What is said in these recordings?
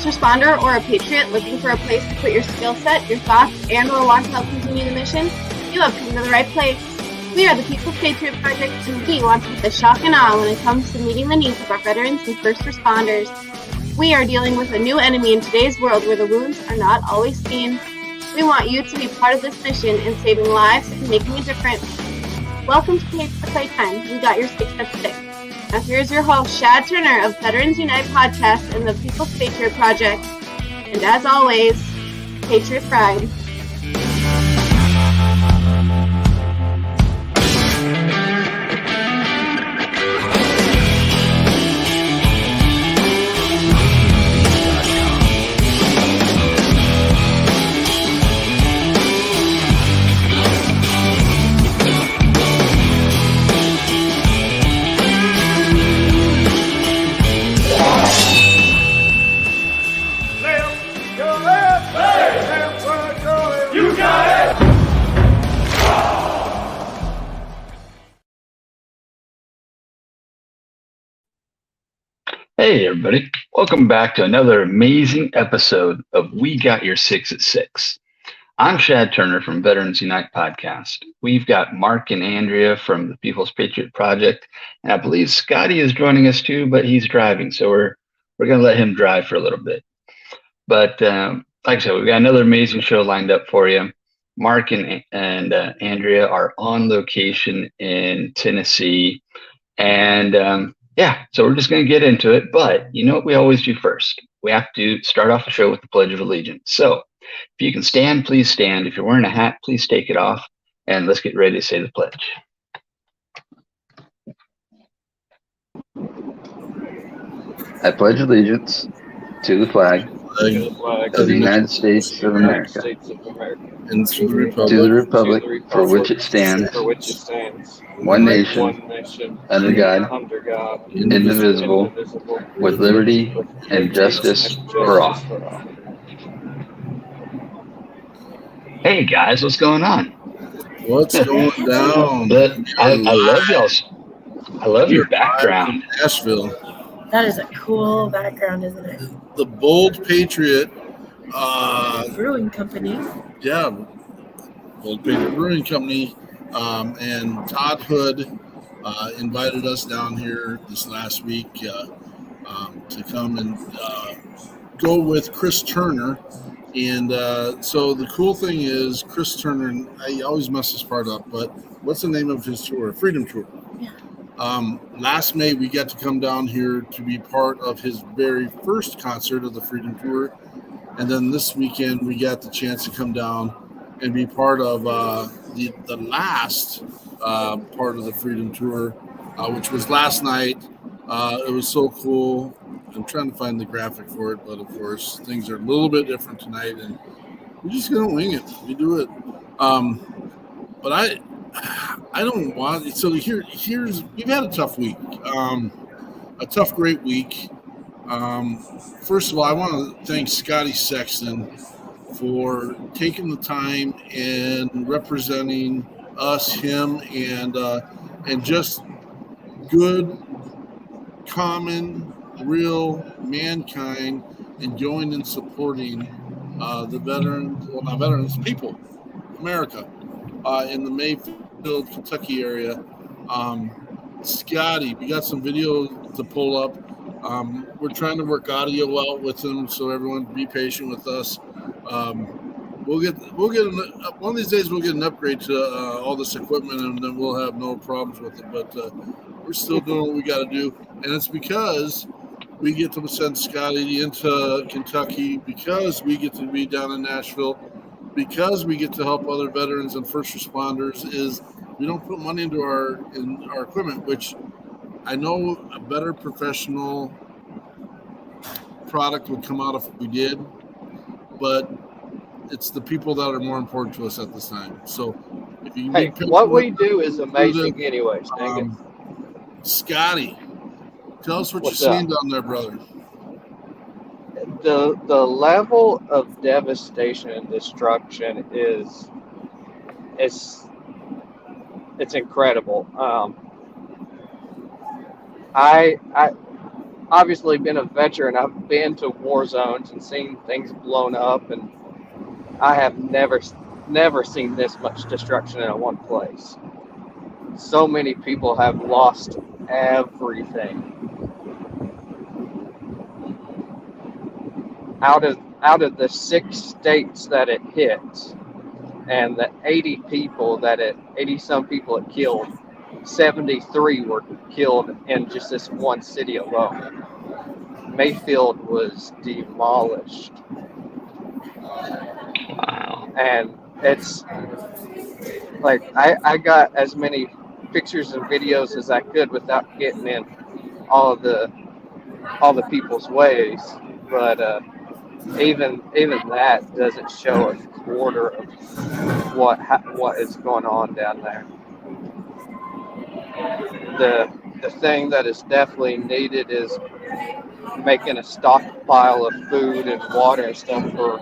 first responder or a patriot looking for a place to put your skill set, your thoughts, and/or want to help continue the mission? You have come to the right place. We are the People's Patriot Project, and we want to put the shock and awe when it comes to meeting the needs of our veterans and first responders. We are dealing with a new enemy in today's world where the wounds are not always seen. We want you to be part of this mission in saving lives and making a difference. Welcome to Playtime. We got your 6 at 6. Now here's your host, Shad Turner of Veterans Unite Podcast and the People's Patriot Project. And as always, Patriot Pride. Hey everybody, welcome back to another amazing episode of We Got Your 6 at 6. I'm Shad Turner from Veterans Unite Podcast. We've got Mark and Andrea from the People's Patriot Project, and I believe Scotty is joining us too, but he's driving, so we're going to let him drive for a little bit. But like I said, we've got another amazing show lined up for you. Mark and Andrea are on location in Tennessee, and yeah, so we're just going to get into it, but you know what we always do first? We have to start off the show with the Pledge of Allegiance. So if you can stand, please stand. If you're wearing a hat, please take it off, and let's get ready to say the pledge. I pledge allegiance to the flag of the United States of America, and to the republic for which it stands, one nation, under God, indivisible, with liberty and justice for all. Hey guys, what's going on? What's going down? I love y'all's. I love your background. Nashville. That is a cool background, isn't it? The Bold Patriot Brewing Company. Yeah, Bold Patriot Brewing Company, and Todd Hood invited us down here this last week to come and go with Chris Turner. And so the cool thing is Chris Turner, and I always mess this part up, but what's the name of his tour? Freedom Tour. Yeah. Last May, we got to come down here to be part of his very first concert of the Freedom Tour. And then this weekend, we got the chance to come down and be part of the last part of the Freedom Tour, which was last night. It was so cool. I'm trying to find the graphic for it, but of course, things are a little bit different tonight, and we're just going to wing it. We do it. But I don't want – so here's – we've had a tough week, a tough, great week. First of all, I want to thank Scotty Sexton for taking the time and representing us, him, and just good, common, real mankind, and going and supporting the veterans, well, not veterans, people, America, in the Mayfield, Kentucky area. Scotty, we got some video to pull up. We're trying to work audio out with him, so everyone be patient with us. We'll get one of these days. We'll get an upgrade to all this equipment, and then we'll have no problems with it. But we're still doing what we got to do, and it's because we get to send Scotty into Kentucky, because we get to be down in Nashville, because we get to help other veterans and first responders. Is we don't put money into our equipment, which I know a better professional product would come out if we did, but it's the people that are more important to us at this time. So if you what we do is amazing anyways. Scotty, tell us what you're seeing down there, brother. The level of devastation and destruction is it's incredible. obviously been a veteran. I've been to war zones and seen things blown up, and I have never seen this much destruction in one place. So many people have lost everything. Out of the 6 states that it hit, and the 80 some people it killed, 73 were killed in just this one city alone. Mayfield was demolished. Wow. And it's like I got as many pictures and videos as I could without getting in all the people's ways, but even that doesn't show a quarter of what is going on down there. The thing that is definitely needed is making a stockpile of food and water and stuff for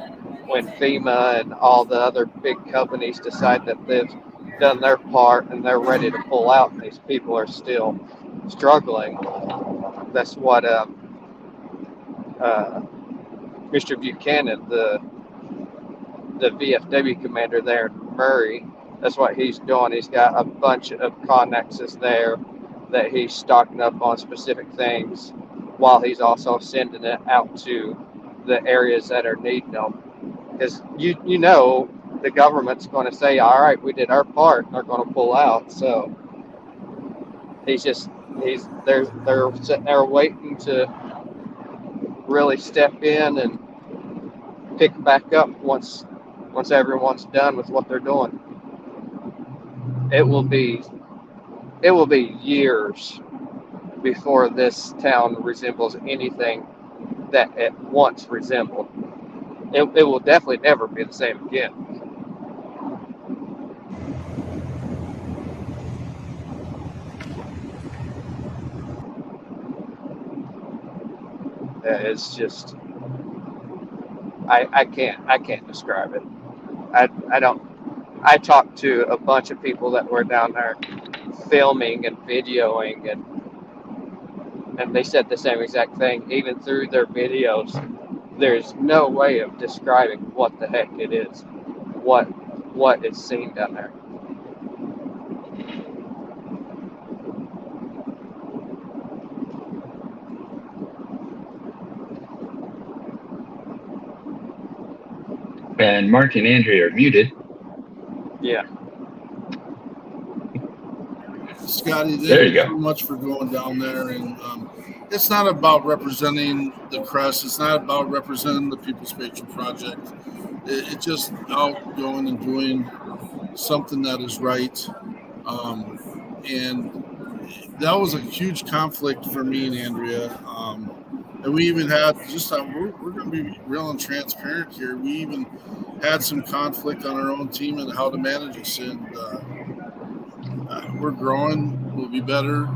when FEMA and all the other big companies decide that they've done their part and they're ready to pull out, and these people are still struggling. That's what Mr. Buchanan, the VFW commander there in Murray, that's what he's doing. He's got a bunch of connexes there that he's stocking up on specific things, while he's also sending it out to the areas that are needing them. Because you know the government's going to say, all right, we did our part, and they're going to pull out. So they're sitting there waiting to really step in and pick back up once everyone's done with what they're doing. It will be years before this town resembles anything that it once resembled. It will definitely never be the same again. It's just I can't describe it. I don't. I talked to a bunch of people that were down there filming and videoing, and they said the same exact thing. Even through their videos, there's no way of describing what the heck it is, what is seen down there. And Mark and Andrea are muted. Yeah. Scotty, There you thank you go. so much for going down there. And it's not about representing the crest. It's not about representing the People's Patriot Project. It's just out going and doing something that is right. And that was a huge conflict for me and Andrea. And we even had we're going to be real and transparent here. We even had some conflict on our own team and how to manage us. And we're growing. We'll be better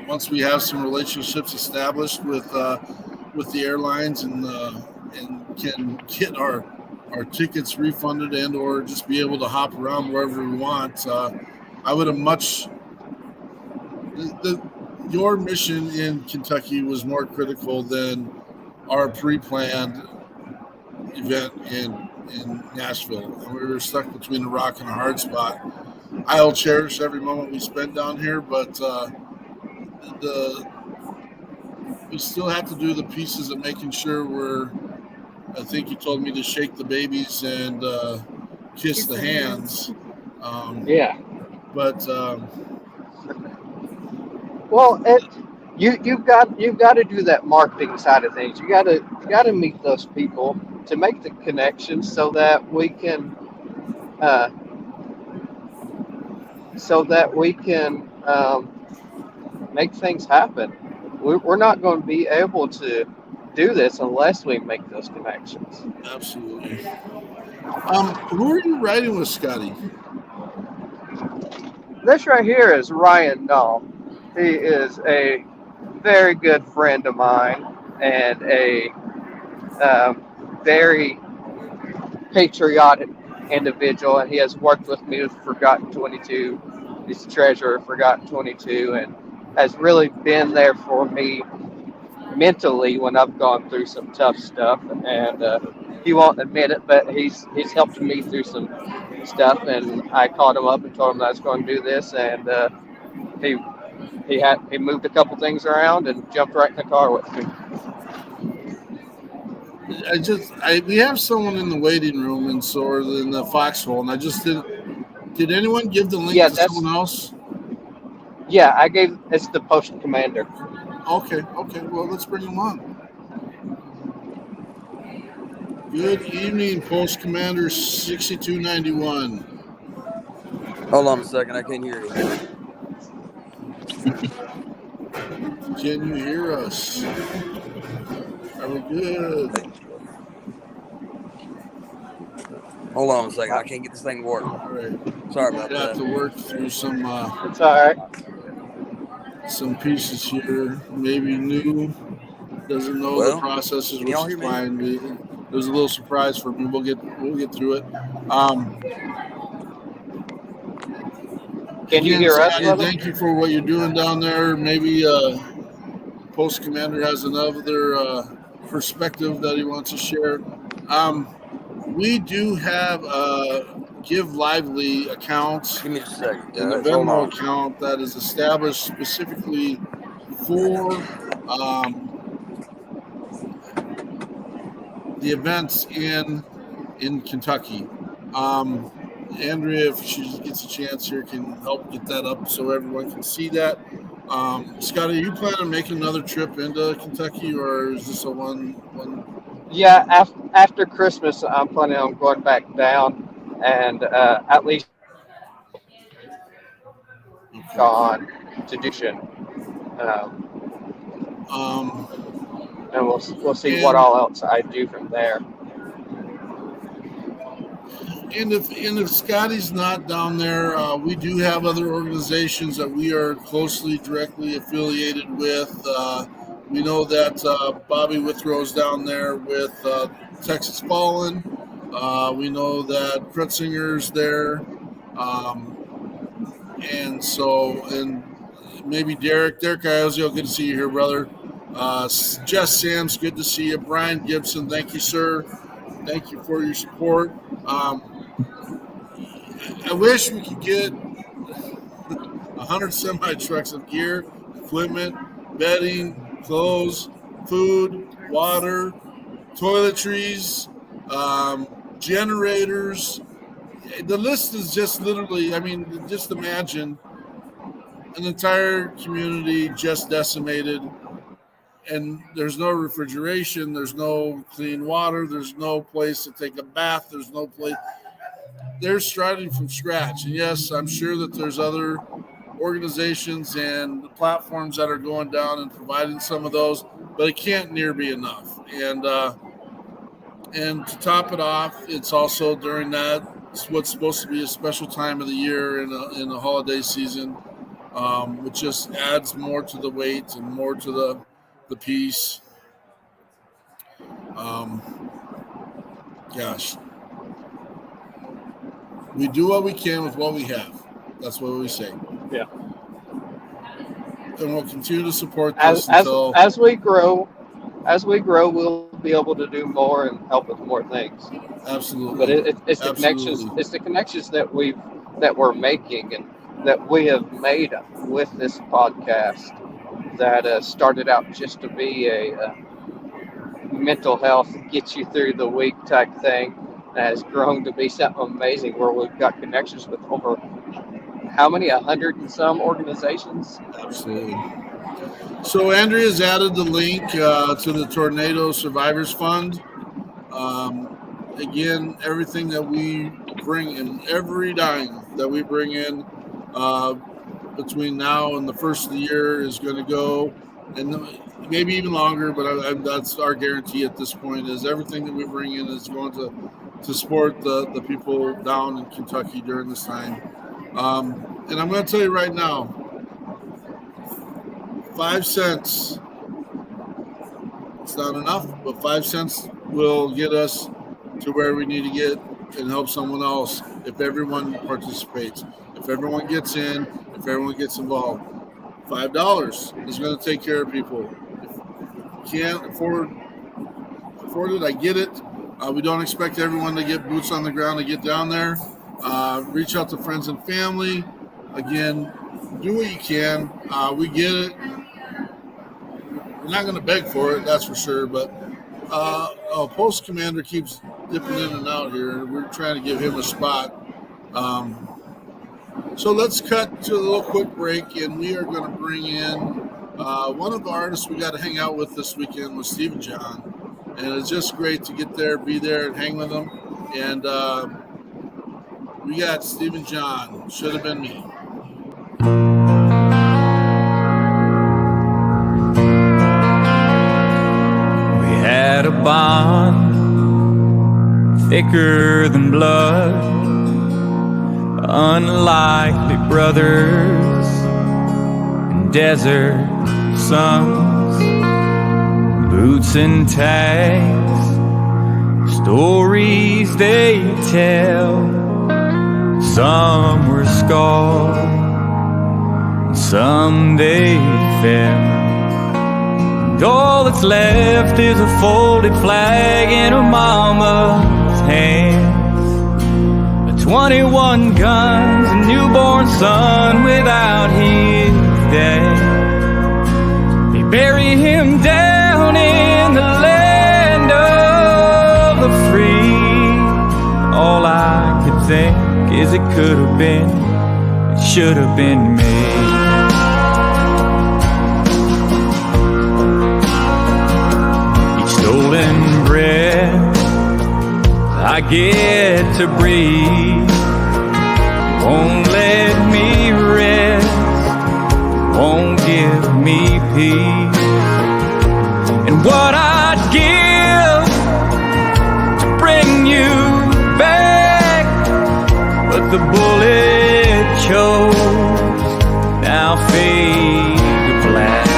once we have some relationships established with the airlines and can get our tickets refunded and or just be able to hop around wherever we want. I would have your mission in Kentucky was more critical than our pre-planned event in Nashville. And we were stuck between a rock and a hard spot. I'll cherish every moment we spend down here, but we still have to do the pieces of making sure I think you told me to shake the babies and kiss the hands. Yeah. But well, you've got to do that marketing side of things. You got to meet those people to make the connections so that we can make things happen. We're not going to be able to do this unless we make those connections. Absolutely. Who are you riding with, Scotty? This right here is Ryan Null. He is a very good friend of mine and a very patriotic individual, and he has worked with me with Forgotten 22. He's the treasurer of Forgotten 22 and has really been there for me mentally when I've gone through some tough stuff, and he won't admit it, but he's helped me through some stuff, and I called him up and told him that I was going to do this, and he he moved a couple things around and jumped right in the car with me. We have someone in the waiting room in the foxhole, and I just did anyone give the link to someone else? Yeah, it's the post commander. Okay. Well, let's bring him on. Good evening, Post Commander 6291. Hold on a second, I can't hear you. Can you hear us? Are we good? Hold on a second, I can't get this thing to work. All right. Sorry about that. Have to work through some. It's all right. Some pieces here, maybe new, doesn't know the processes, which is fine. It was a little surprise for me. We'll get through it. Can you hear us? Thank you for what you're doing down there. Maybe Post Commander has another perspective that he wants to share. We do have Give Lively accounts. Give me a second. And a Venmo account that is established specifically for the events in Kentucky. Andrea, if she gets a chance here, can help get that up so everyone can see that. Scott, are you planning on making another trip into Kentucky, or is this a one? Yeah, after Christmas, I'm planning on going back down and at least on to Dushan. And we'll see what all else I do from there. And if Scotty's not down there, we do have other organizations that we are directly affiliated with. We know that Bobby Withrow's down there with Texas Fallen. We know that Krutzinger's there. And maybe Derek Iozio, good to see you here, brother. Jess Sams, good to see you. Brian Gibson, thank you, sir. Thank you for your support. I wish we could get 100 semi-trucks of gear, equipment, bedding, clothes, food, water, toiletries, generators. The list is just literally, just imagine an entire community just decimated, and there's no refrigeration, there's no clean water, there's no place to take a bath, there's no place. They're starting from scratch. And yes, I'm sure that there's other organizations and platforms that are going down and providing some of those, but it can't near be enough. And to top it off, it's also during what's supposed to be a special time of the year in the holiday season, which just adds more to the weight and more to the piece. Gosh. We do what we can with what we have. That's what we say. Yeah. And we'll continue to support this until as we grow, we'll be able to do more and help with more things. Absolutely. But it's the connections. It's the connections that we're making and that we have made with this podcast that started out just to be a mental health, get you through the week type thing. Has grown to be something amazing where we've got connections with over how many 100 and some organizations. Absolutely. So Andrea's added the link to the Tornado Survivors Fund. Again, everything that we bring in, every dime that we bring in between now and the first of the year is going to go, and maybe even longer, but that's our guarantee at this point, is everything that we bring in is going to support the people down in Kentucky during this time. And I'm going to tell you right now, 5 cents, it's not enough, but 5 cents will get us to where we need to get and help someone else if everyone participates, if everyone gets in, if everyone gets involved. $5 is going to take care of people. can afford it, I get it. We don't expect everyone to get boots on the ground to get down there. Reach out to friends and family. Again, do what you can. We get it. We're not going to beg for it, that's for sure. But post commander keeps dipping in and out here. We're trying to give him a spot. So let's cut to a little quick break, and we are going to bring in one of the artists we got to hang out with this weekend with Stephen John. And it's just great to get there, be there, and hang with him. And we got Stephen John, Should Have Been Me. We had a bond thicker than blood, unlikely brothers in desert suns, boots and tags, stories they tell. Some were scarred, some they fell. And all that's left is a folded flag in a mama's hands, 21 guns, a newborn son without his dad. They bury him down in the land of the free. All I could think is it could have been, it should have been me. Each stolen breath I get to breathe won't let me rest, won't give me peace. And what I'd give to bring you back, but the bullet chose, now fade to black.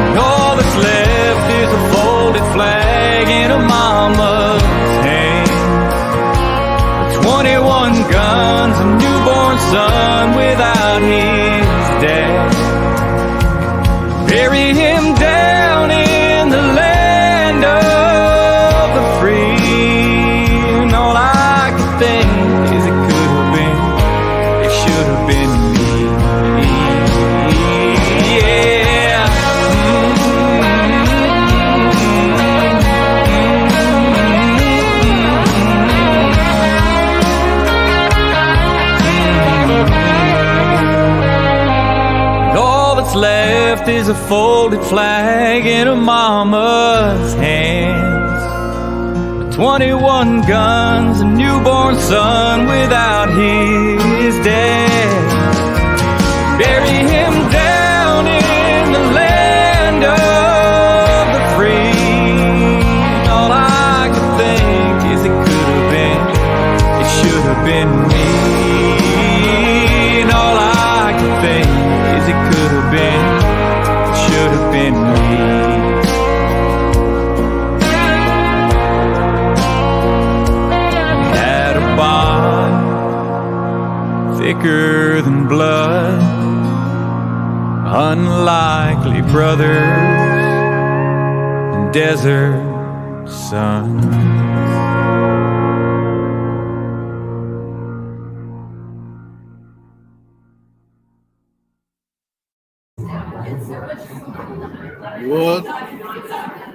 And all that's left is a folded flag in a mama's 21 guns, a newborn son without his dad. Bury him down in the land of the free. And all I could think is it could have been, it should have been me. Yeah. Left is a folded flag in a mama's hands, 21 guns, a newborn son without his dad. Bury him down in the land of the free. And all I could think is it could have been, it should have been me. And all I could think is it could have been, should have been me. We had a bond thicker than blood, unlikely brothers in desert suns. What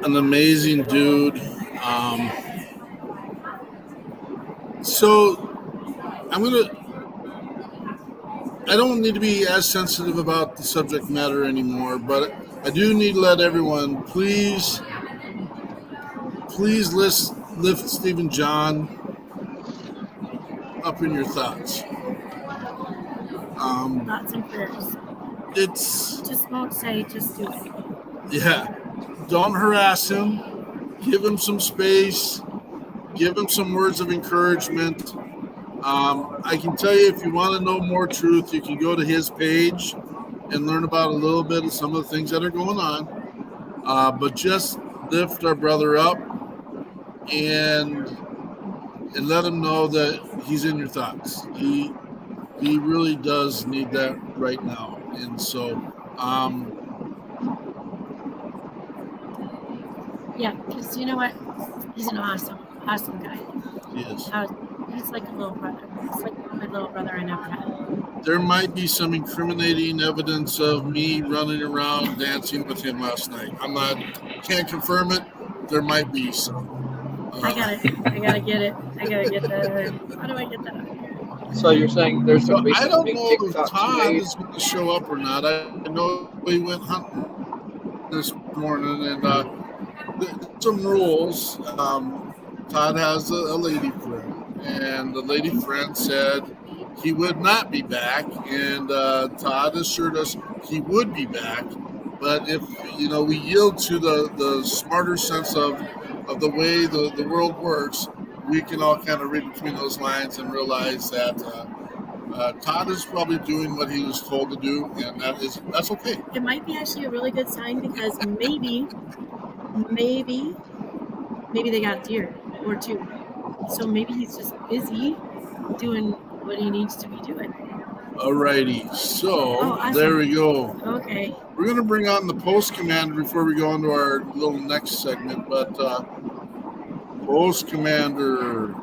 an amazing dude. So I don't need to be as sensitive about the subject matter anymore, but I do need to let everyone please lift Stephen John up in your thoughts. Thoughts and prayers. Just won't say, just do it. Yeah. Don't harass him. Give him some space. Give him some words of encouragement. I can tell you, if you want to know more truth, you can go to his page and learn about a little bit of some of the things that are going on. But just lift our brother up and let him know that he's in your thoughts. He really does need that right now. And so Yeah, because you know what? He's an awesome guy. He is. He's like a little brother. It's like my little brother I never had. There might be some incriminating evidence of me running around dancing with him last night. Can't confirm it. There might be some. I gotta get it. I gotta get that. How do I get that? So you're saying there's So going to be I some don't big know if TikToks Todd made? is going to show up or not. I know we went hunting this morning, and some rules. Todd has a lady friend, and the lady friend said he would not be back, and Todd assured us he would be back. But if we yield to the smarter sense of the way the world works, we can all kind of read between those lines and realize that Todd is probably doing what he was told to do, and that's okay. It might be actually a really good sign because maybe they got a deer or two. So maybe he's just busy doing what he needs to be doing. Alrighty, so awesome. There we go. Okay. We're going to bring on the post commander before we go into our little next segment, but post commander,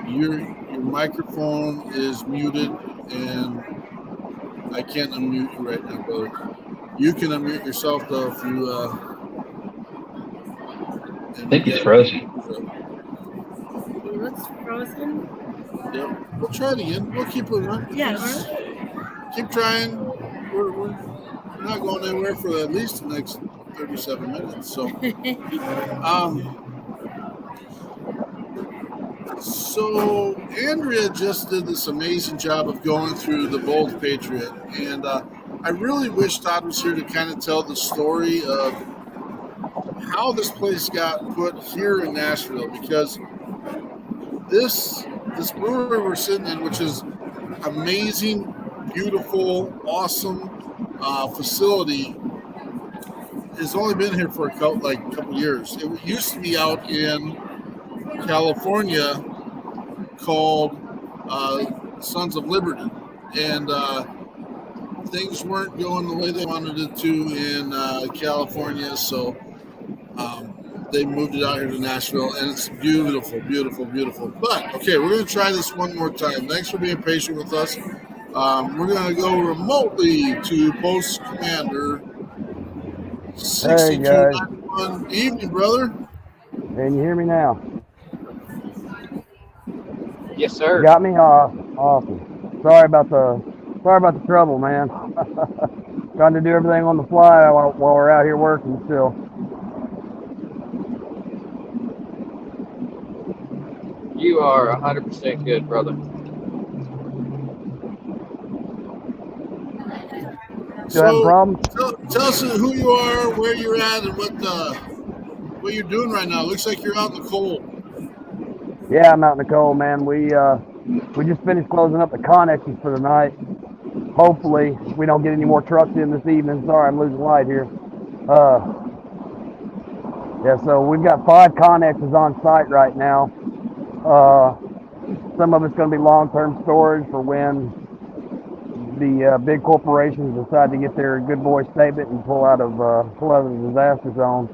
your microphone is muted, and I can't unmute you right now, brother. You can unmute yourself though if you. I think he's frozen. He looks frozen. Yep. We'll try it again. We'll keep it running. Yeah. Keep trying. We're not going anywhere for at least the next 37 minutes. So, So Andrea just did this amazing job of going through the Bold Patriot, and I really wish Todd was here to kind of tell the story of how this place got put here in Nashville, because this brewery we're sitting in, which is amazing, beautiful, awesome facility, has only been here for a couple years. It used to be out in California called Sons of Liberty, and things weren't going the way they wanted it to in California, so they moved it out here to Nashville, and it's beautiful, beautiful, beautiful. But okay, we're going to try this one more time. Thanks for being patient with us. We're going to go remotely to Post Commander 6291. Hey, evening, brother. Can you hear me now? Yes, sir. You got me? Awesome. Sorry about the trouble, man. Trying to do everything on the fly while we're out here working still. You are 100% good, brother. Still having problems? Tell us who you are, where you're at, and what you're doing right now. It looks like you're out in the cold. Yeah, I'm out in the cold, man. We just finished closing up the connexes for the night. Hopefully, we don't get any more trucks in this evening. Sorry, I'm losing light here. Yeah, so we've got 5 connexes on site right now. Some of it's going to be long-term storage for when the big corporations decide to get their good boy statement and pull out of the disaster zone.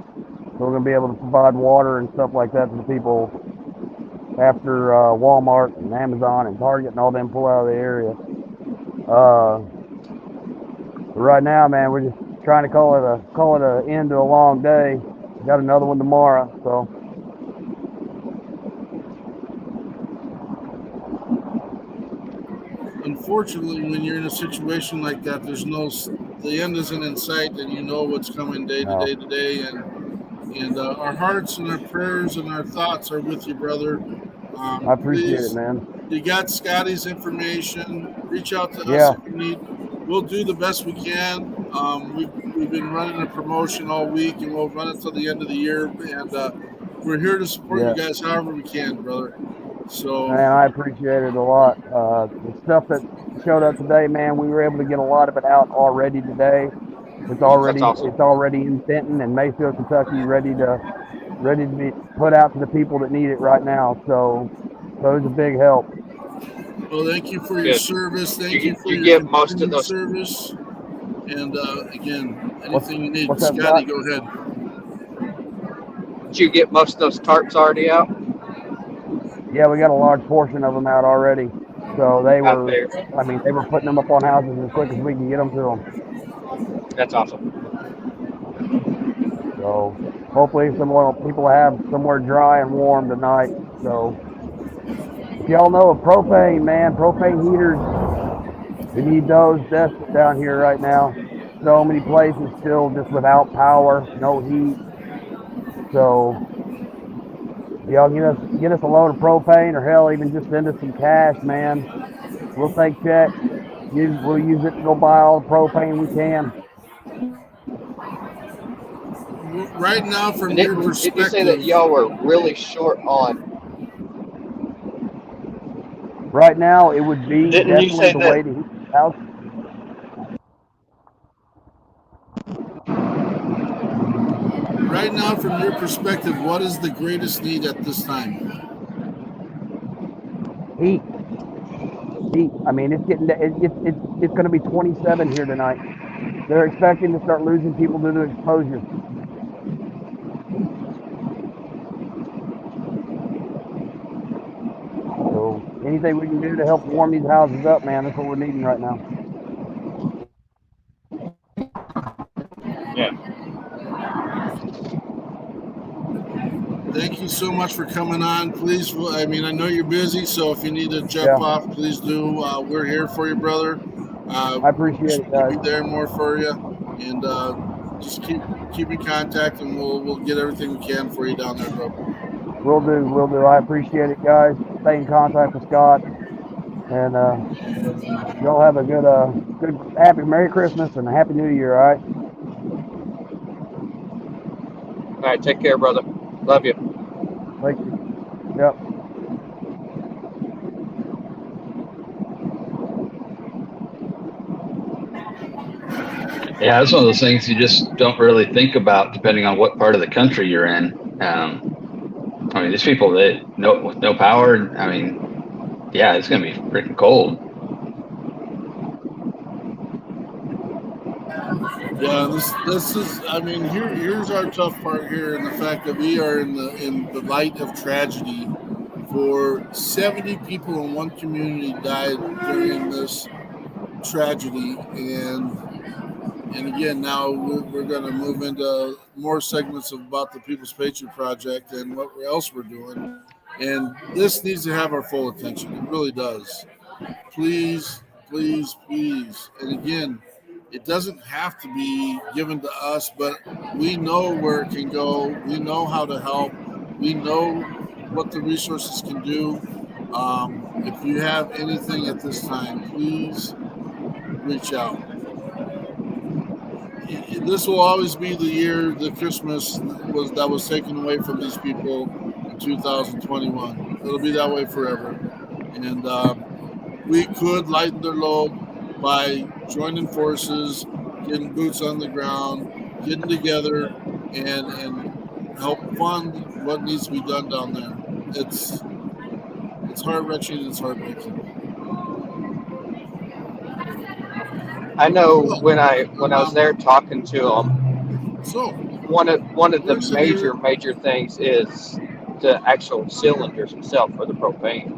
So we're going to be able to provide water and stuff like that to the people after Walmart and Amazon and Target and all them pull out of the area. Right now, man, we're just trying to call it an end to a long day. Got another one tomorrow, so. Unfortunately, when you're in a situation like that, the end isn't in sight, and you know what's coming day to day to day, and our hearts and our prayers and our thoughts are with you, brother. I appreciate it, man. You got Scotty's information. Reach out to us if you need. We'll do the best we can. We've been running a promotion all week, and we'll run it till the end of the year, and we're here to support you guys however we can, brother. So, man, I appreciate it a lot. The stuff that showed up today, man, we were able to get a lot of it out already today. It's already awesome. It's already in Benton and Mayfield, Kentucky, ready to be put out to the people that need it right now. So it was a big help. Well, thank you for your service. Thank you for you your get most of those service. And again, What's- anything you need, what's up, Scotty, Scott? go ahead. Did you get most of those tarps already out? Yeah, we got a large portion of them out already. So they I were, figured. I mean, they were putting them up on houses as quick as we can get them to them. That's awesome. So hopefully some more people have somewhere dry and warm tonight. So if y'all know of propane, man, propane heaters, we need those desperate down here right now. So many places still just without power, no heat. So if y'all get us a load of propane, or hell, even just send us some cash, man. We'll take checks. We'll use it to go buy all the propane we can. Right now, from And your did you say that perspective, y'all were really short on? Right now, it would be Didn't you definitely say the that? way to heat the house. right now, from your perspective, what is the greatest need at this time? Heat. I mean, it's getting it's going to be 27 here tonight. They're expecting to start losing people due to exposure. So anything we can do to help warm these houses up, man, that's what we're needing right now. Yeah. Thank you so much for coming on. Please, I mean, I know you're busy, so if you need to jump off, please do. We're here for you, brother. I appreciate it, guys. We'll be there more for you, and just keep in contact, and we'll get everything we can for you down there, bro. Will do. I appreciate it, guys. Stay in contact with Scott, and y'all have a good, happy Merry Christmas and a Happy New Year. All right. All right. Take care, brother. Love you. Thank you. Yep. Yeah, it's one of those things you just don't really think about depending on what part of the country you're in. I mean, these people that with no power, I mean, yeah, it's going to be freaking cold. Yeah, this is. I mean, here's our tough part here, in the fact that we are in the light of tragedy. For 70 people in one community died during this tragedy, and again, now we're going to move into more segments about the People's Patriot Project and what else we're doing. And this needs to have our full attention. It really does. Please, please, please. And again, it doesn't have to be given to us, but we know where it can go. We know how to help. We know what the resources can do. If you have anything at this time, please reach out. This will always be the year the Christmas was taken away from these people in 2021. It'll be that way forever. And we could lighten their load by joining forces, getting boots on the ground, getting together, and help fund what needs to be done down there. It's heart-wrenching and it's heartbreaking. I know when I was there talking to them, So one of the person here- major things is the actual cylinders themselves for the propane.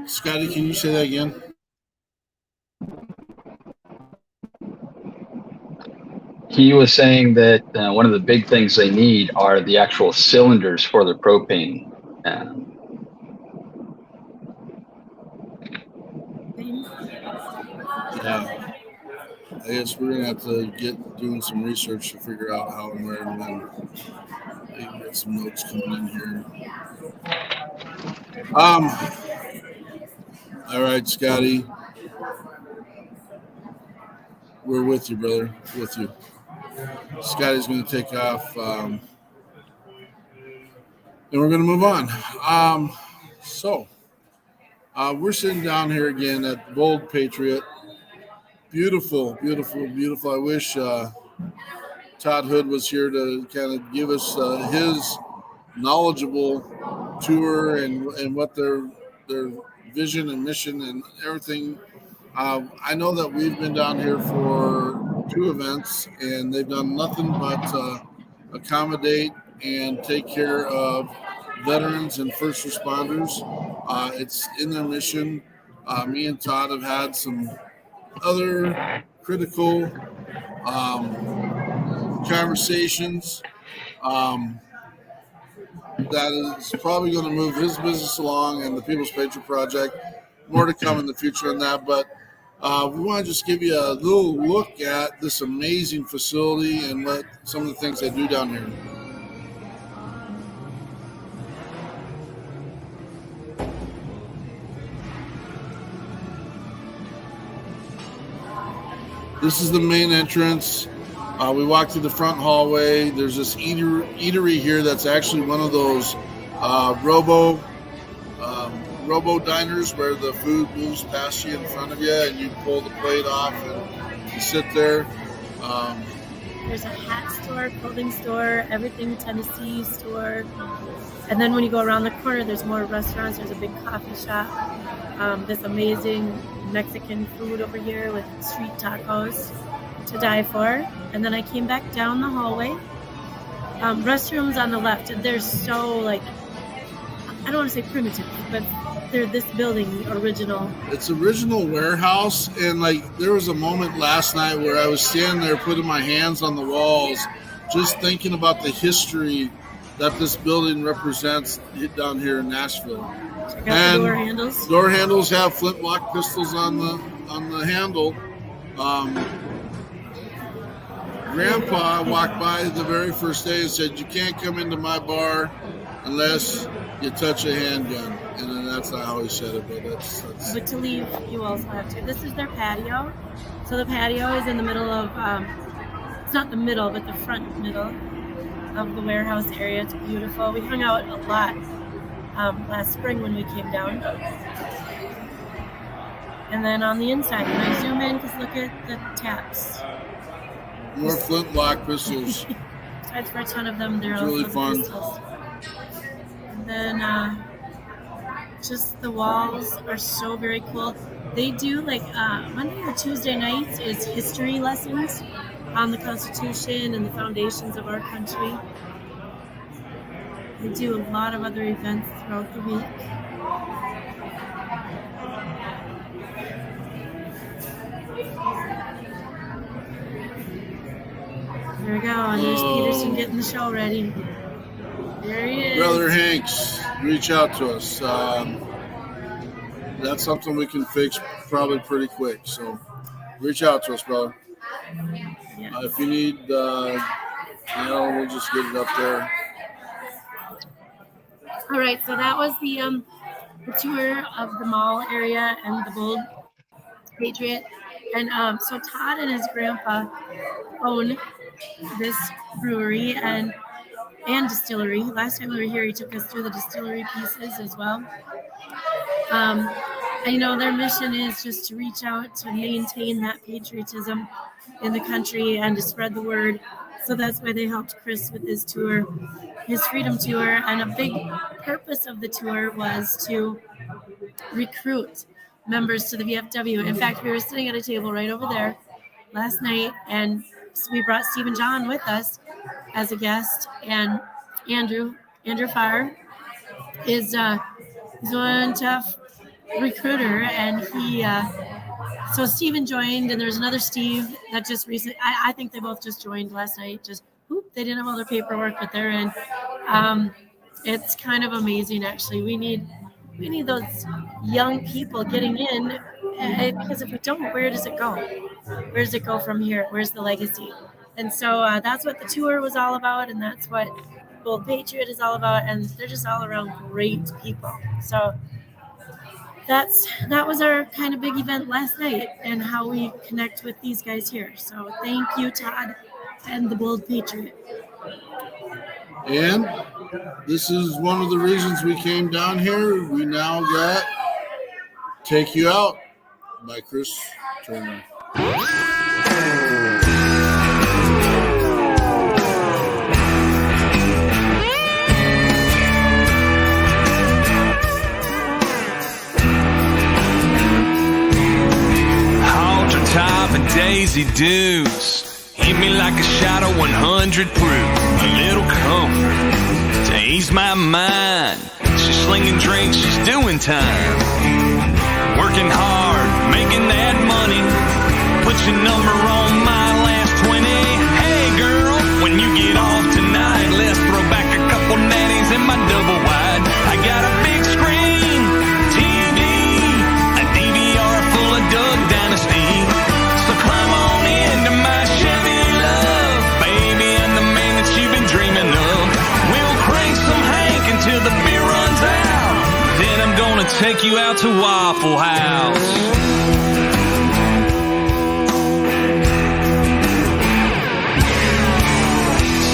Scotty, can you say that again? He was saying that one of the big things they need are the actual cylinders for the propane. Yeah. I guess we're gonna have to get doing some research to figure out how and where and when. I can get some notes coming in here. All right, Scotty. We're with you, brother. With you. Scotty's gonna take off, and we're gonna move on. So we're sitting down here again at Bold Patriot. Beautiful, beautiful, beautiful. I wish Todd Hood was here to kind of give us his knowledgeable tour and what their vision and mission and everything. I know that we've been down here for 2 events, and they've done nothing but accommodate and take care of veterans and first responders. It's in their mission. Me and Todd have had some other critical conversations that is probably going to move his business along and the People's Patriot Project. More to come in the future on that, but we want to just give you a little look at this amazing facility and what some of the things they do down here. This is the main entrance. We walk through the front hallway. There's this eatery here that's actually one of those robo diners where the food moves past you in front of you and you pull the plate off and you sit there. There's a hat store, clothing store, everything Tennessee store. And then when you go around the corner, there's more restaurants. There's a big coffee shop. This amazing Mexican food over here with street tacos to die for. And then I came back down the hallway. Restrooms on the left. They're so, like, I don't want to say primitive, but they're this building, the original. It's original warehouse, and like there was a moment last night where I was standing there putting my hands on the walls, just thinking about the history that this building represents down here in Nashville. Check out the door handles. Door handles have flintlock pistols on the handle. Grandpa walked by the very first day and said, "You can't come into my bar unless you touch a handgun." And then that's not how he said it, but that's. But to leave, you also have to. This is their patio. So the patio is in the middle of, it's not the middle, but the front middle of the warehouse area. It's beautiful. We hung out a lot last spring when we came down. And then on the inside, when I zoom in, because look at the taps. More flintlock pistols. Besides for a ton of them, they're It's really also fun. pistols. And then just the walls are so very cool. They do like Monday or Tuesday nights is history lessons on the Constitution and the foundations of our country. They do a lot of other events throughout the week. There we go, and there's Peterson getting the show ready. There he is. Brother Hanks, reach out to us. That's something we can fix probably pretty quick. So reach out to us, brother. Yes. If you need, we'll just get it up there. All right, so that was the tour of the mall area and the Bold Patriot. And so Todd and his grandpa own this brewery and distillery. Last time we were here, he took us through the distillery pieces as well. And, their mission is just to reach out to maintain that patriotism in the country and to spread the word. So that's why they helped Chris with his tour, his Freedom Tour. And a big purpose of the tour was to recruit members to the VFW. In fact, we were sitting at a table right over there last night, and we brought Steve and John with us as a guest, and Andrew Farr is one tough recruiter, and he so Steven joined, and there's another Steve that just recently, I think they both just joined last night. They didn't have all their paperwork, but they're in. It's kind of amazing, actually. We need those young people getting in, because if we don't, where does it go? Where does it go from here? Where's the legacy? And so that's what the tour was all about, and that's what Bold Patriot is all about, and they're just all around great people. So that was our kind of big event last night, and how we connect with these guys here. So thank you, Todd, and the Bold Patriot. And this is one of the reasons we came down here. We now got Take You Out by Chris Turner. Daisy Dukes hit me like a shot of 100 proof. A little comfort to ease my mind. She's slinging drinks, she's doing time. Working hard, making that money. Put your number on my last 20. Hey girl, when you get off tonight, let's throw back a couple natties in my double wide. I got a big screen, TV, a DVR full of Doug Dynasty. So climb on into my Chevy love. Baby, I'm the man that you've been dreaming of. We'll crank some Hank until the beer runs out. Then I'm gonna take you out to Waffle House.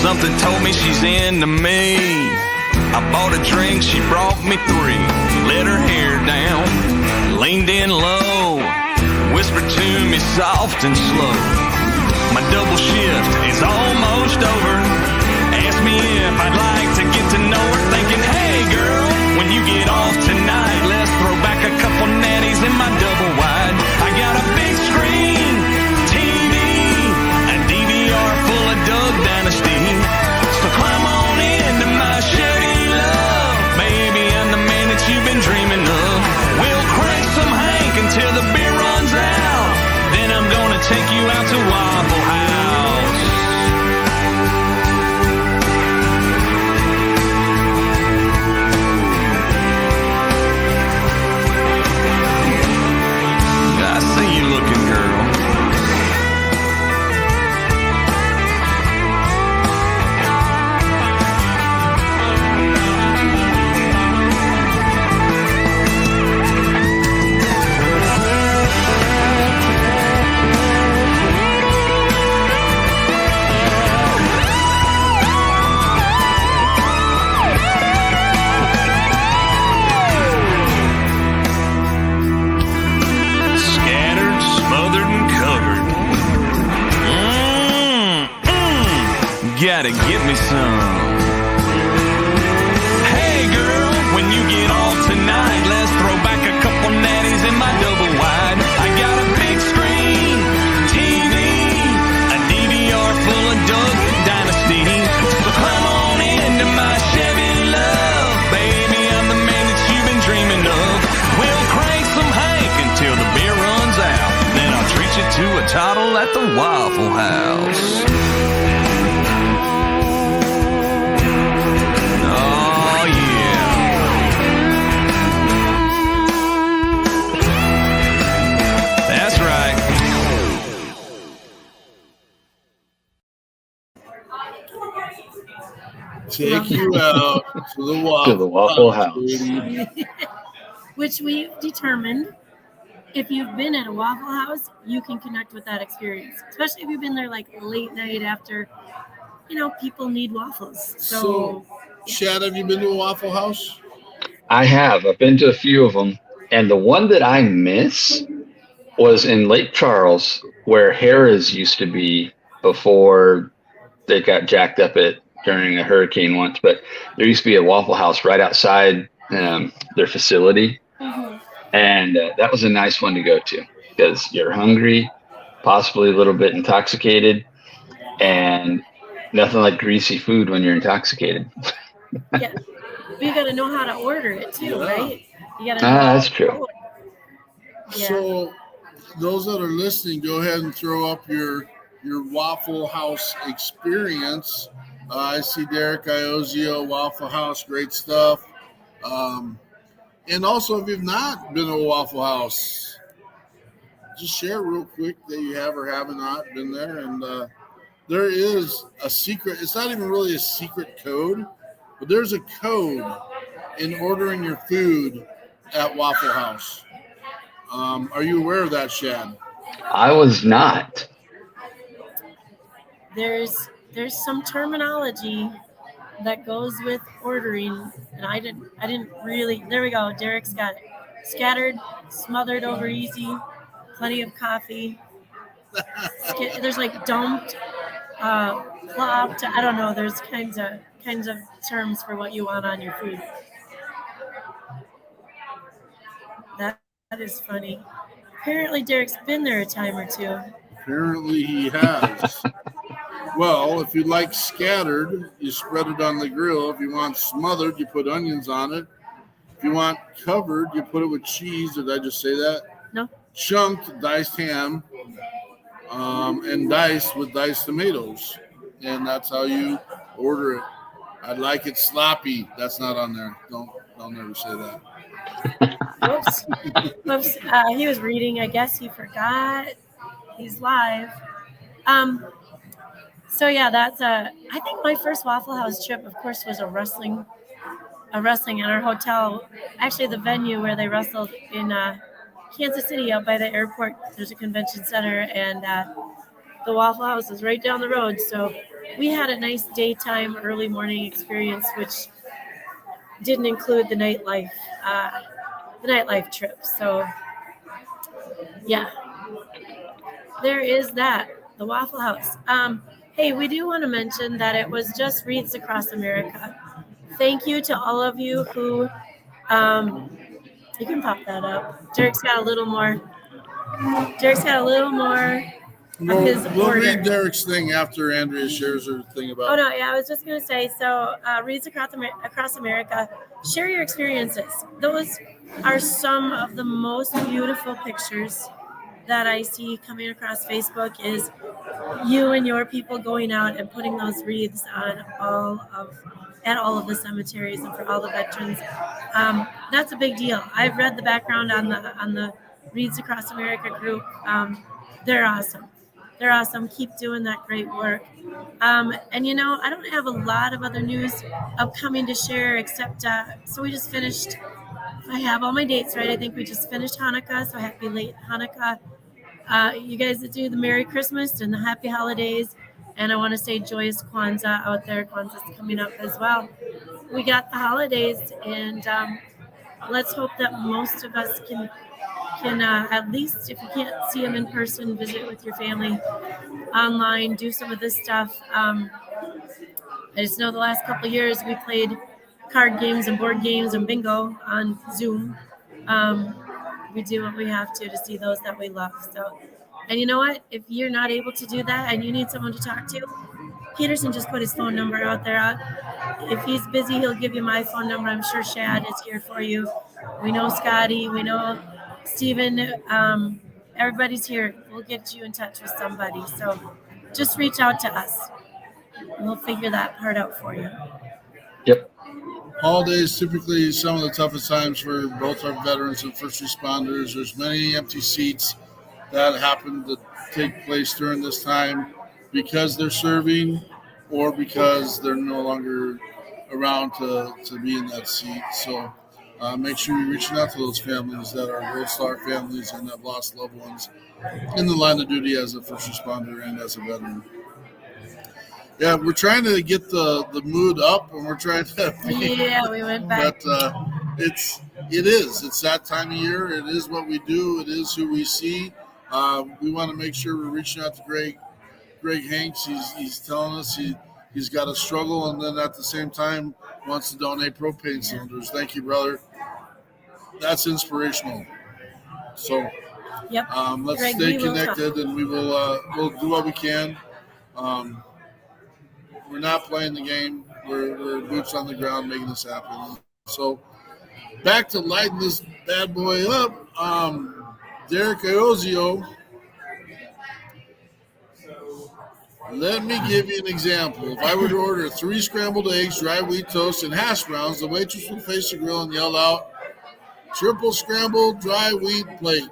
Something told me she's into me. I bought a drink, she brought me 3. Let her hair down, leaned in low, whispered to me soft and slow. My double shift is almost over. Asked me if I'd like to get to know her. Thinking, hey girl, when you get off tonight, let's throw back a couple natties in my double wide. I got a big screen, TV, a DVR full of Doug Dynasty. So climb on into my Chevy love. Baby, I'm the man that you've been dreaming of. We'll crank some Hank until the beer runs out. Then I'm gonna take you out to Waffle House. I see you looking, girl. Gotta get me some. Hey girl, when you get off tonight, let's throw back a couple natties in my double wide. I got a big screen, TV, a DVR full of Doug Dynasty. So climb on into my Chevy love. Baby, I'm the man that you've been dreaming of. We'll crank some Hank until the beer runs out. Then I'll treat you to a toddle at the Waffle House. Take you out to the Waffle House. Which we've determined, if you've been at a Waffle House, you can connect with that experience, especially if you've been there like late night after, people need waffles. So Shad, have you been to a Waffle House? I have. I've been to a few of them. And the one that I miss was in Lake Charles, where Harrah's used to be before they got jacked up during a hurricane once. But there used to be a Waffle House right outside their facility. Mm-hmm. And that was a nice one to go to because you're hungry, possibly a little bit intoxicated, and nothing like greasy food when you're intoxicated. Yeah. But you got to know how to order it too, right? You got to that's true. Yeah. So those that are listening, go ahead and throw up your Waffle House experience. I see Derek Iozio, Waffle House, great stuff. And also, if you've not been to a Waffle House, just share real quick that you have or have not been there. And there is a secret. It's not even really a secret code, but there's a code in ordering your food at Waffle House. Are you aware of that, Shad? I was not. There's some terminology that goes with ordering, and I didn't really. There we go. Derek's got it. Scattered, smothered over easy, plenty of coffee. There's like dumped, plopped. I don't know. There's kinds of terms for what you want on your food. That is funny. Apparently, Derek's been there a time or two. Apparently he has. Well, if you like scattered, you spread it on the grill. If you want smothered, you put onions on it. If you want covered, you put it with cheese. Did I just say that? No. Chunked diced ham and diced with diced tomatoes. And that's how you order it. I'd like it sloppy. That's not on there. Don't ever say that. Whoops. Whoops. He was reading. I guess he forgot. He's live. So yeah, that's I think my first Waffle House trip, of course, was a wrestling in our hotel. Actually, the venue where they wrestled in Kansas City, out by the airport. There's a convention center, and the Waffle House is right down the road. So we had a nice daytime, early morning experience, which didn't include the nightlife trip. So yeah, there is that, the Waffle House. Hey, we do want to mention that it was just Wreaths Across America. Thank you to all of you who, you can pop that up. Derek's got a little more We'll read Derek's thing after Andrea shares her thing about. Oh no, yeah, I was just gonna say. So, Wreaths Across America, share your experiences. Those are some of the most beautiful pictures that I see coming across Facebook. Is you and your people going out and putting those wreaths on all of the cemeteries and for all the veterans. That's a big deal. I've read the background on the Wreaths Across America group. They're awesome. They're awesome. Keep doing that great work. And I don't have a lot of other news upcoming to share, except so we just finished. I have all my dates right. I think we just finished Hanukkah, so happy late Hanukkah. You guys that do the Merry Christmas and the Happy Holidays, and I want to say joyous Kwanzaa out there. Kwanzaa's coming up as well. We got the holidays, and let's hope that most of us can at least, if you can't see them in person, visit with your family online, do some of this stuff. I just know the last couple of years we played card games and board games and bingo on Zoom. We do what we have to see those that we love. So, and you know what? If you're not able to do that and you need someone to talk to, Peterson just put his phone number out there. If he's busy, he'll give you my phone number. I'm sure Shad is here for you. We know Scotty. We know Steven. Everybody's here. We'll get you in touch with somebody. So just reach out to us. We'll figure that part out for you. Yep. Holidays typically some of the toughest times for both our veterans and first responders. There's many empty seats that happen to take place during this time because they're serving or because they're no longer around to be in that seat. So make sure you're reaching out to those families that are Gold Star families and have lost loved ones in the line of duty as a first responder and as a veteran. Yeah, we're trying to get the mood up, and we're trying to. We went back. But it's that time of year. It is what we do. It is who we see. We want to make sure we're reaching out to Greg Hanks. He's telling us he's got a struggle, and then at the same time wants to donate propane cylinders. Thank you, brother. That's inspirational. So, yep. Let's Greg, stay connected, and we will we'll do what we can. We're not playing the game. We're boots on the ground making this happen. So back to lighting this bad boy up. Derek Iozio. Let me give you an example. If I were to order 3 scrambled eggs, dry wheat toast, and hash browns, the waitress would face the grill and yell out, "Triple scrambled dry wheat plate."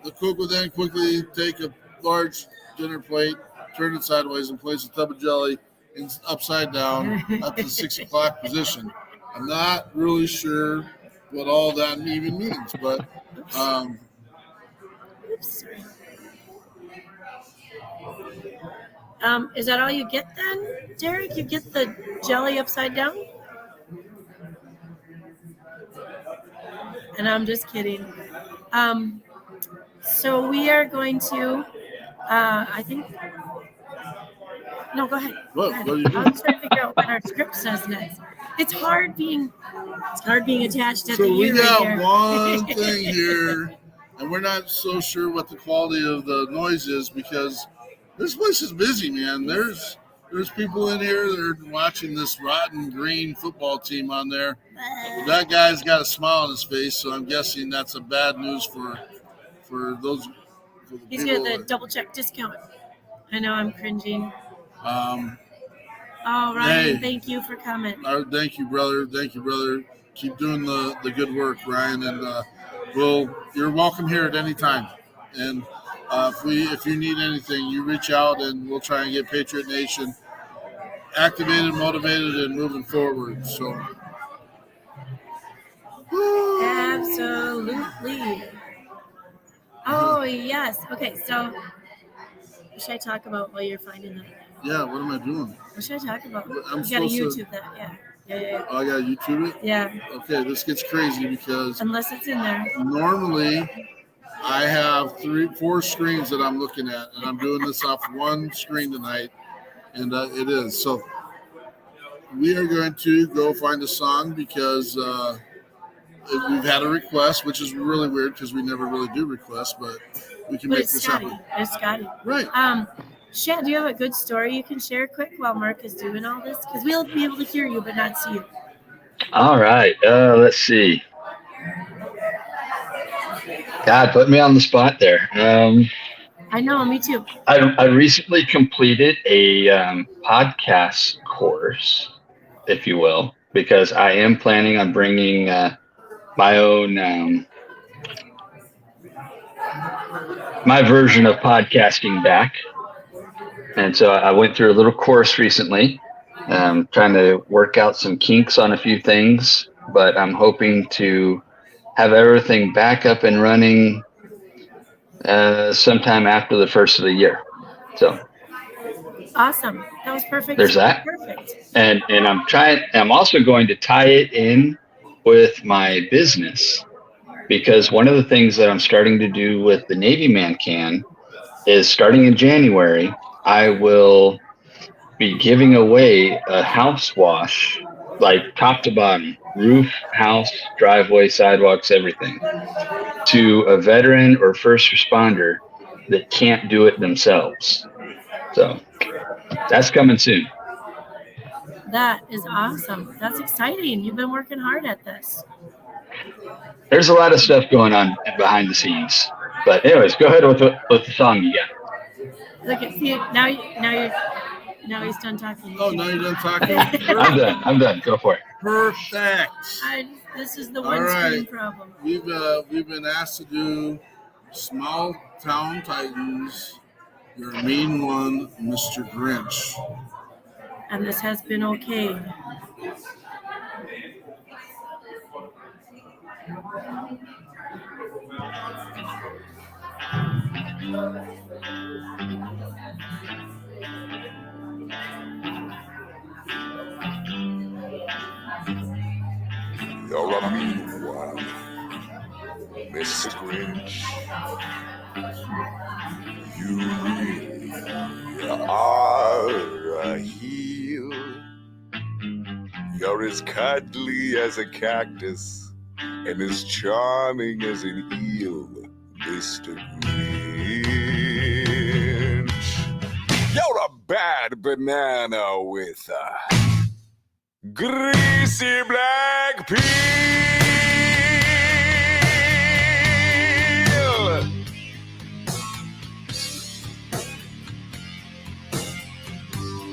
The cook would then quickly take a large dinner plate, turn it sideways, and place a tub of jelly upside down up to the 6 o'clock position. I'm not really sure what all that even means, but is that all you get then, Derek? You get the jelly upside down? And I'm just kidding. So we are going to, I think. No, go ahead. What are you doing? I'm trying to figure out what our script says next. It's hard being attached at the So we ear got right here. one thing here. and we're not so sure what the quality of the noise is because this place is busy, man. There's people in here that are watching this rotten green football team on there. That guy's got a smile on his face, so I'm guessing that's a bad news for those. For the He's people got the double check discount. I know I'm cringing. Oh, Ryan, thank you for coming. Thank you, brother. Thank you, brother. Keep doing the good work, Ryan. And you're welcome here at any time. And if you need anything, you reach out, and we'll try and get Patriot Nation activated, motivated, and moving forward. So, absolutely. Oh yes. Okay. So, what should I talk about while you're finding that? Yeah. What am I doing? What should I talk about? I'm You gotta supposed to- YouTube that. Yeah. Oh, I gotta YouTube it. Yeah. Okay, this gets crazy because Unless it's in there. normally I have 4 screens that I'm looking at, and I'm doing this off one screen tonight, and it is. So we are going to go find a song because we've had a request, which is really weird because we never really do requests, but we can But make it's this Scotty. happen. It's Scotty. Right. Shad, do you have a good story you can share quick while Mark is doing all this? Because we'll be able to hear you but not see you. All right. Let's see. God, put me on the spot there. I know, me too. I recently completed a podcast course, if you will, because I am planning on bringing my own my version of podcasting back. And so I went through a little course recently, trying to work out some kinks on a few things, but I'm hoping to have everything back up and running sometime after the first of the year. So awesome. That was perfect. There's that. Perfect. And I'm also going to tie it in with my business, because one of the things that I'm starting to do with the Navy Man Can is starting in January, I will be giving away a house wash, like top to bottom, roof, house, driveway, sidewalks, everything, to a veteran or first responder that can't do it themselves. So that's coming soon. That is awesome. That's exciting. You've been working hard at this. There's a lot of stuff going on behind the scenes. But anyways, go ahead with the song you got. Look at see now he's done talking. Oh, now you're done talking? I'm done. Go for it. Perfect. This is the All one right. screen problem. We've been asked to do Small Town Titans, Your Mean One, Mr. Grinch. And this has been okay. You're a mean one, Mr. Grinch. You really are a heel. You're as cuddly as a cactus and as charming as an eel, Mr. Grinch. You're a bad banana with a greasy black peel.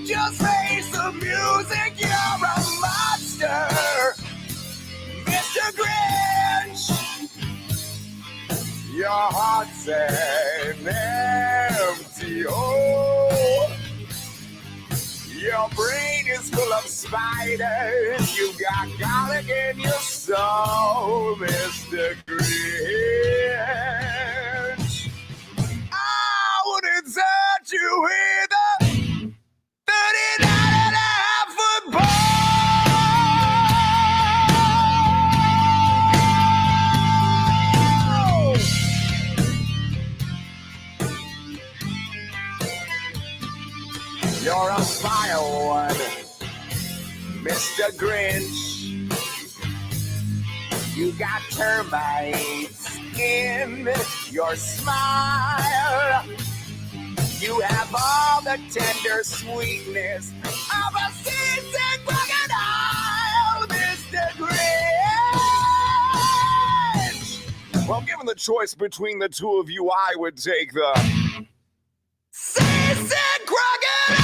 Just face the music, you're a monster, Mr. Grinch. Your heart's an empty hole. Your brain is full of spiders. You got garlic in your soul, Mr. Grinch. I wouldn't touch you with a 39.5-foot pole. You're a vile one, Mr. Grinch. You got termites in your smile. You have all the tender sweetness of a seasick crocodile, Mr. Grinch. Well, given the choice between the two of you, I would take the seasick crocodile.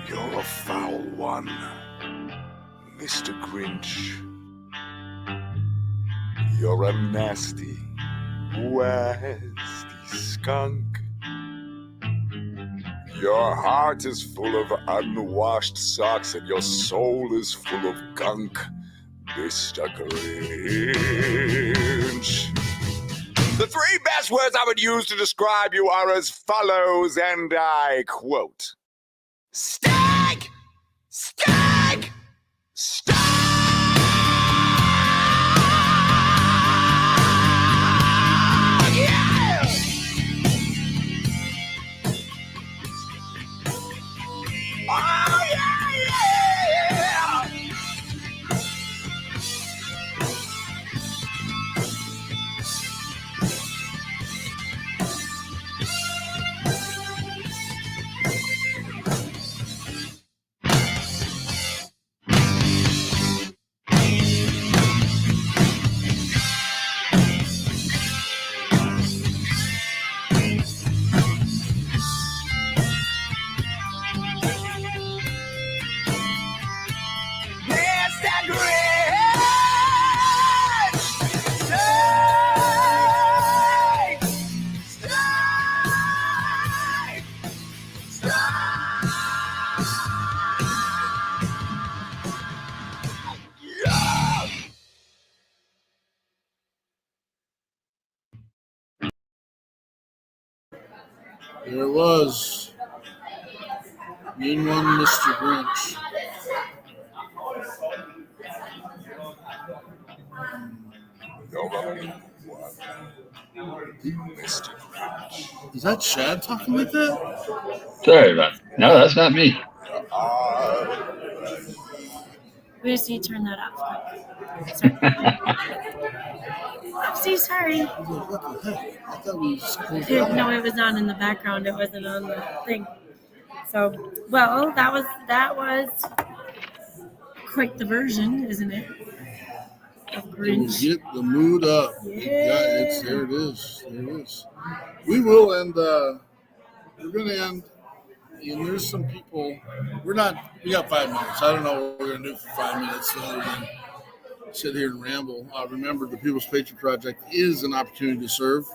You're a foul one, Mr. Grinch. You're a nasty, wasty skunk. Your heart is full of unwashed socks and your soul is full of gunk, Mr. Grinch. The three best words I would use to describe you are as follows, and I quote: Stag! Stag! Stag! Yeah! Oh, yeah, yeah! Mr. Grinch! Stay! Stay! Yeah! There it was. Mean one, Mr. Grinch. Mr. Grinch. Is that Shad talking like that? Sorry about it. No, that's not me. We just need to turn that off. Sorry. Oopsie, sorry. I was like, what the heck? I thought we just closed it out. No, it was on in the background. It wasn't on the thing. So, well, that was quite the version, isn't it? Of We'll Grinch. get the mood up. Yeah. There it is. There it is. We will end, we're going to end, and there's some people, we got 5 minutes. I don't know what we're going to do for 5 minutes other than sit here and ramble. Remember, the People's Patriot Project is an opportunity to serve.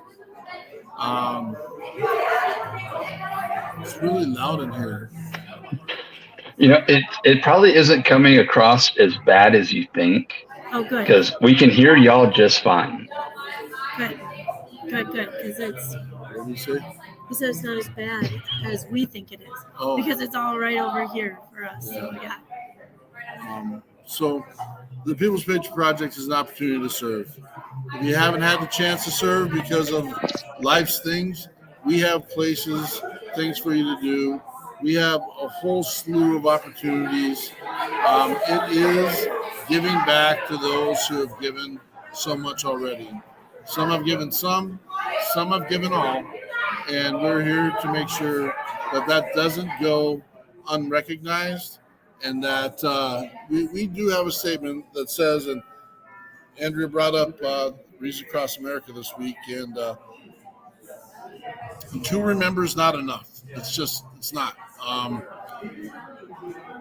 It's really loud in here. You know, it probably isn't coming across as bad as you think, Oh, good. because we can hear y'all just fine. Good. Because it's, What do you say? he said it's not as bad as we think it is. Oh. Because it's all right over here for us. So, yeah. So the People's Patriot Project is an opportunity to serve. If you haven't had the chance to serve because of life's things, we have places, things for you to do. We have a whole slew of opportunities. It is giving back to those who have given so much already. Some have given some have given all. And we're here to make sure that doesn't go unrecognized, and that we do have a statement that says, and Andrea brought up Reads Across America this week, and to remember is not enough. It's not.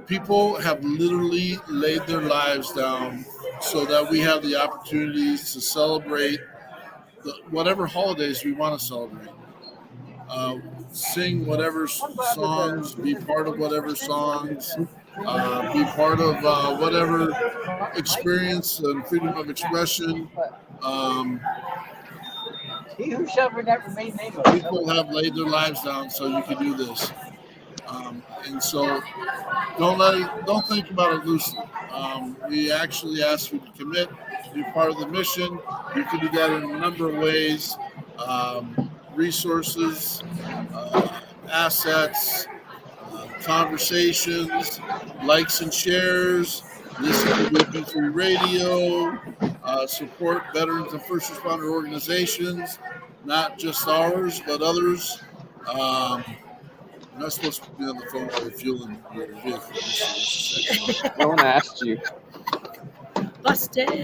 People have literally laid their lives down so that we have the opportunities to celebrate whatever holidays we want to celebrate. Sing whatever songs, be part of whatever songs, be part of whatever experience and freedom of expression. He who suffered that remain nameless. People have laid their lives down so you can do this. And so don't think about it loosely. We actually ask you to commit, be part of the mission. You can do that in a number of ways: resources, assets, conversations, likes and shares, listen to WP3 radio, support veterans and first responder organizations, not just ours, but others. You're not supposed to be on the phone while you're fueling your vehicle. No one asked you. Busted.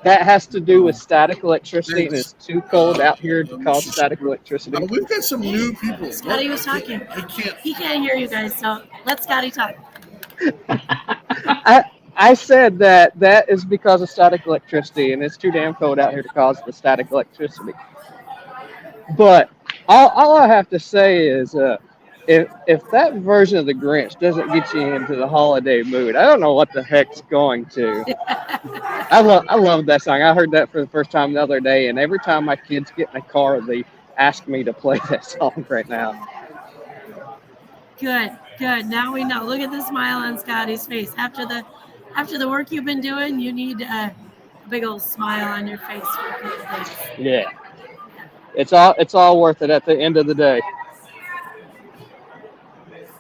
That has to do with static electricity, and it's too cold out here to cause static electricity. We've got some new people. Scotty was talking. I can't. He can't hear you guys, so let Scotty talk. I said that is because of static electricity, and it's too damn cold out here to cause the static electricity. But all I have to say is, if that version of the Grinch doesn't get you into the holiday mood, I don't know what the heck's going to. I love that song. I heard that for the first time the other day, and every time my kids get in a car, they ask me to play that song right now. Good. Now we know. Look at the smile on Scotty's face. After the work you've been doing, you need a big old smile on your face for a couple days. Yeah. It's all worth it at the end of the day.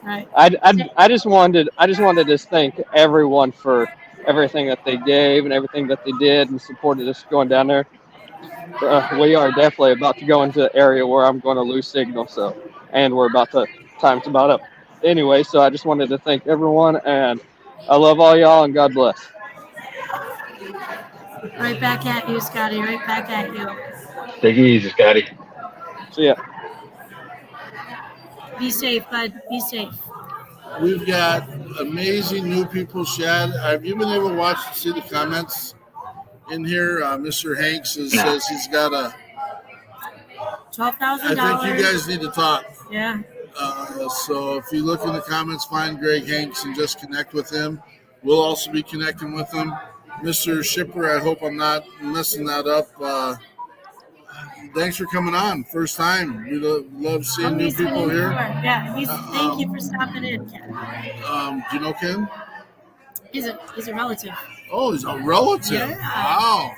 Right. I just wanted to thank everyone for everything that they gave and everything that they did and supported us going down there. We are definitely about to go into an area where I'm going to lose signal, and we're time's about up. Anyway, so I just wanted to thank everyone, and I love all y'all, and God bless. Right back at you, Scotty. Right back at you. Take it easy, Scotty. See ya. Be safe, bud. Be safe. We've got amazing new people, Shad. Have you been able to see the comments in here? Mr. Hanks says he's got a $12,000. I think you guys need to talk. Yeah. So if you look in the comments, find Greg Hanks and just connect with him. We'll also be connecting with him. Mr. Shipper, I hope I'm not messing that up. Thanks for coming on. First time. We love seeing new people here. Yeah. Thank you for stopping in, Ken. Do you know Ken? He's a relative. Oh, he's a relative. Yeah.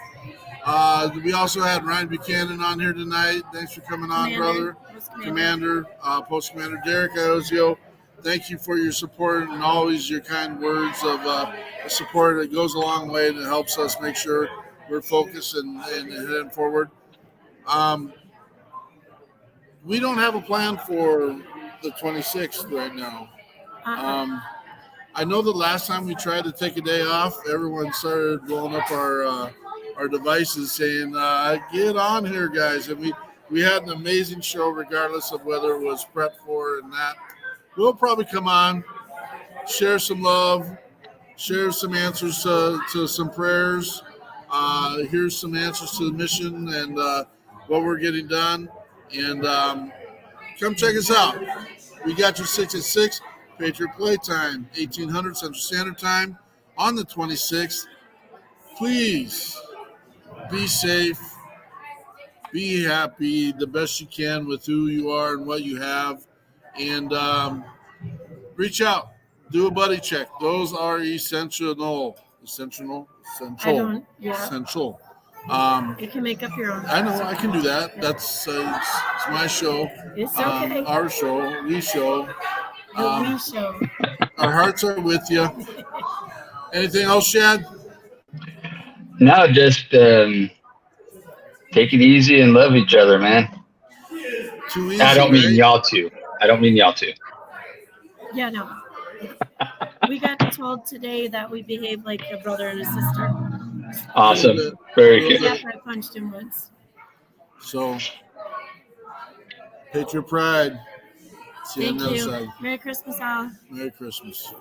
Wow. We also had Ryan Buchanan on here tonight. Thanks for coming on, brother. Commander, Post Commander Derek Iozio. Thank you for your support and always your kind words of support. It goes a long way and it helps us make sure we're focused and heading forward. We don't have a plan for the 26th right now. I know the last time we tried to take a day off, everyone started blowing up our devices saying, get on here, guys. And we had an amazing show regardless of whether it was prep for and that. We'll probably come on, share some love, share some answers to some prayers. Here's some answers to the mission and what we're getting done. And come check us out. We got your 6 at 6, Patriot Playtime, 1800 Central Standard Time on the 26th. Please be safe, be happy, the best you can with who you are and what you have. And reach out, do a buddy check. Those are essential. Essential. You can make up your own. I know, I can do that. That's it's my show. It's okay. Our show, we show. We show. Our hearts are with you. Anything else, Shad? No, just take it easy and love each other, man. Too easy, I don't mean right? y'all to. Yeah, no. We got told today that we behave like a brother and a sister. Awesome. Very good. Yeah, I punched him once. So, Patriot Pride. See you on Thank the other you. side. Merry Christmas, all. Merry Christmas.